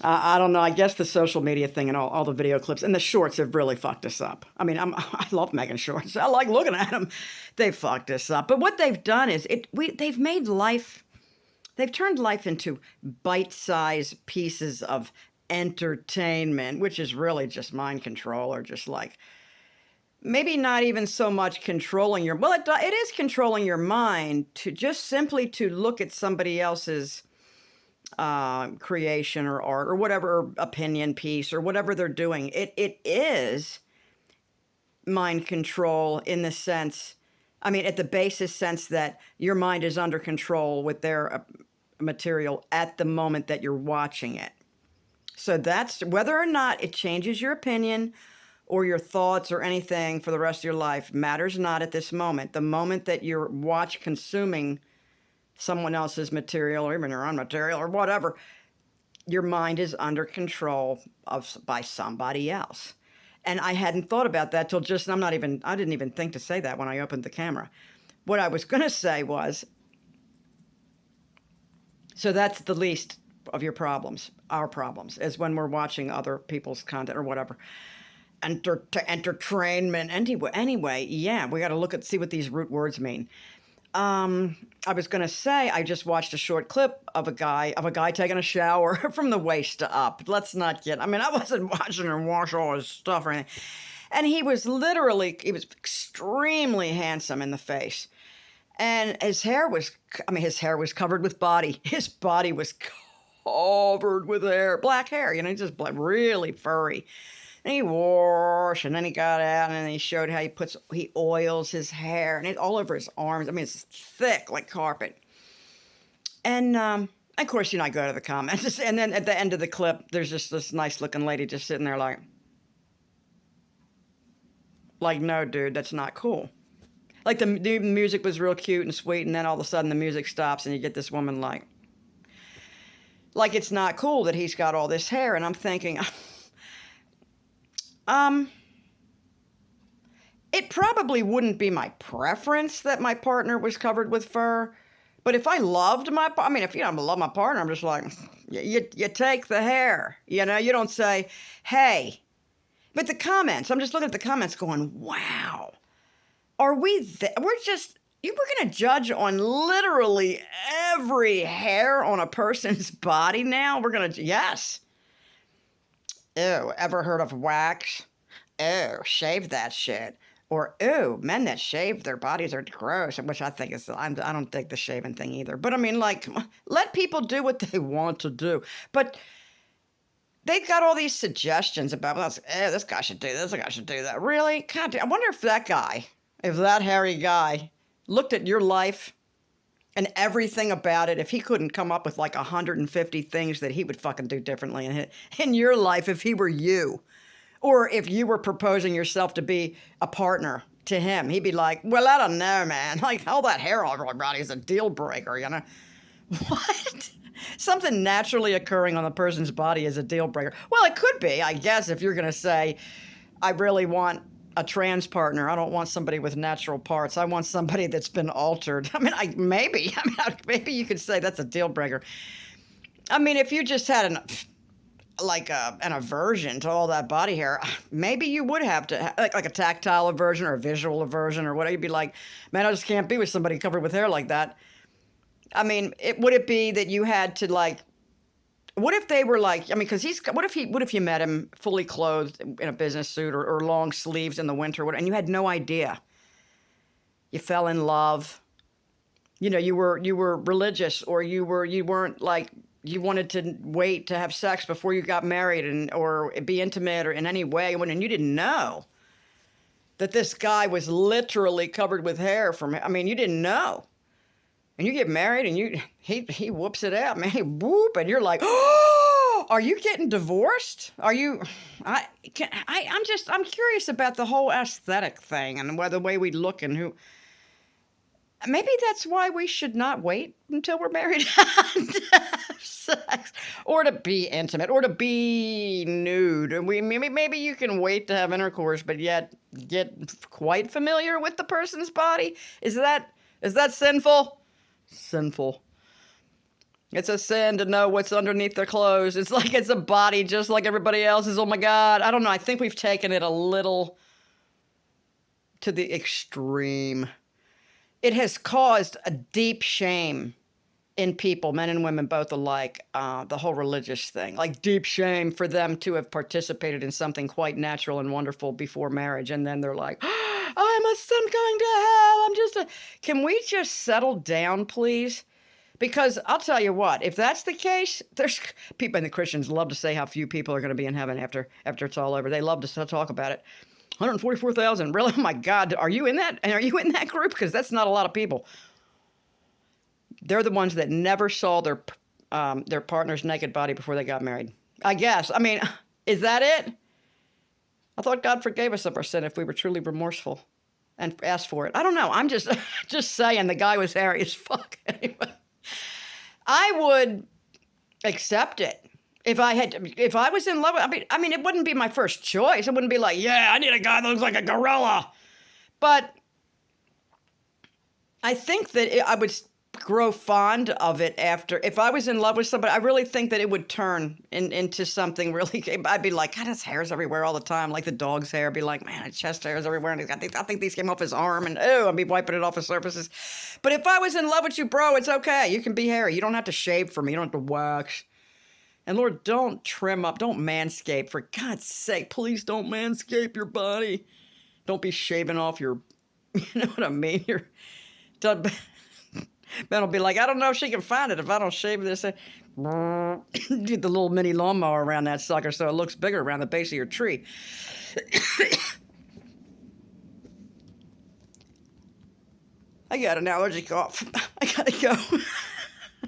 I don't know. I guess the social media thing and all the video clips and the shorts have really fucked us up. I mean, I love making shorts. I like looking at them. They fucked us up. But what they've done is they've made life. They've turned life into bite-sized pieces of entertainment, which is really just mind control, or just like maybe not even so much controlling your. Well, it is controlling your mind to just simply to look at somebody else's creation or art or whatever opinion piece or whatever they're doing. It is mind control in the sense, I mean, at the basis sense that your mind is under control with their material at the moment that you're watching it. So that's whether or not it changes your opinion or your thoughts or anything for the rest of your life matters not at this moment. The moment that you're consuming someone else's material or even your own material or whatever, your mind is under control by somebody else. And I hadn't thought about that till just, I didn't even think to say that when I opened the camera. What I was going to say was, so that's the least of your problems, our problems, is when we're watching other people's content or whatever. Entertainment. Anyway, yeah, we got to see what these root words mean. I was going to say, I just watched a short clip of a guy taking a shower from the waist up. Let's not I wasn't watching him wash all his stuff or anything. And he was extremely handsome in the face. And his hair was covered with body. His body was covered with hair, black hair, just really furry. And he washed, and then he got out, and then he showed how he oils his hair, and it's all over his arms. I mean, it's thick like carpet. And of course, I go to the comments, and then at the end of the clip, there's just this nice-looking lady just sitting there like, no, dude, that's not cool. Like the music was real cute and sweet, and then all of a sudden the music stops, and you get this woman like it's not cool that he's got all this hair, and I'm thinking. It probably wouldn't be my preference that my partner was covered with fur, but if I loved if I love my partner, I'm just like, you take the hair, you don't say, hey. But the comments, I'm just looking at the comments going, wow, are we we're going to judge on literally every hair on a person's body now? Yes. Ew, ever heard of wax? Ew, shave that shit. Or, ew, men that shave their bodies are gross, which I think I don't dig the shaving thing either. But let people do what they want to do. But they've got all these suggestions about, this guy should do this, this guy should do that. Really? God, I wonder if that hairy guy looked at your life and everything about it, if he couldn't come up with 150 things that he would fucking do differently in your life if he were you. Or if you were proposing yourself to be a partner to him, he'd be like, well, I don't know, man. All that hair all over my body is a deal breaker, What? Something naturally occurring on the person's body is a deal breaker. Well, it could be, I guess, if you're going to say, I really want a trans partner. I don't want somebody with natural parts. I want somebody that's been altered. Maybe you could say that's a deal breaker. If you just had an aversion to all that body hair, maybe you would have to like a tactile aversion or a visual aversion or whatever. You'd be like, man, I just can't be with somebody covered with hair like that. Would it be that you had to what if they were because what if you met him fully clothed in a business suit or long sleeves in the winter, and you had no idea? You fell in love. You were religious, or you weren't you wanted to wait to have sex before you got married or be intimate or in any way, and you didn't know that this guy was literally covered with hair you didn't know. And you get married, and he whoops it out, man. He whoop, and you're like, oh, are you getting divorced? Are you? I'm curious about the whole aesthetic thing and the way we look and who. Maybe that's why we should not wait until we're married to have sex, or to be intimate, or to be nude. Maybe you can wait to have intercourse, but yet get quite familiar with the person's body. Is that sinful? Sinful. It's a sin to know what's underneath their clothes. It's like it's a body just like everybody else's. Oh my God. I don't know. I think we've taken it a little to the extreme. It has caused a deep shame in people, men and women both alike, the whole religious thing, like deep shame for them to have participated in something quite natural and wonderful before marriage. And then they're like, I'm going to hell. Can we just settle down, please? Because I'll tell you what, if that's the case, there's people, and the Christians love to say how few people are going to be in heaven after it's all over. They love to talk about it. 144,000. Really? Oh my God. Are you in that? And are you in that group? Because that's not a lot of people. They're the ones that never saw their partner's naked body before they got married. I guess. I mean, is that it? I thought God forgave us of our sin if we were truly remorseful and asked for it. I don't know. I'm just just saying the guy was hairy as fuck. Anyway, I would accept it if I was in love with. I mean, it wouldn't be my first choice. It wouldn't be like, yeah, I need a guy that looks like a gorilla. But I think that I would grow fond of it after. If I was in love with somebody, I really think that it would turn into something really. I'd be like, God, his hair's everywhere all the time, like the dog's hair. I'd be like, man, his chest hair's everywhere, and I think these came off his arm, and I'd be wiping it off his surfaces. But if I was in love with you, bro, it's okay. You can be hairy. You don't have to shave for me. You don't have to wax. And Lord, don't trim up. Don't manscape. For God's sake, please don't manscape your body. Don't be shaving off your, you know what I mean? Ben will be like, I don't know if she can find it if I don't shave this. Do the little mini lawnmower around that sucker so it looks bigger around the base of your tree. I got an allergy cough. I gotta go.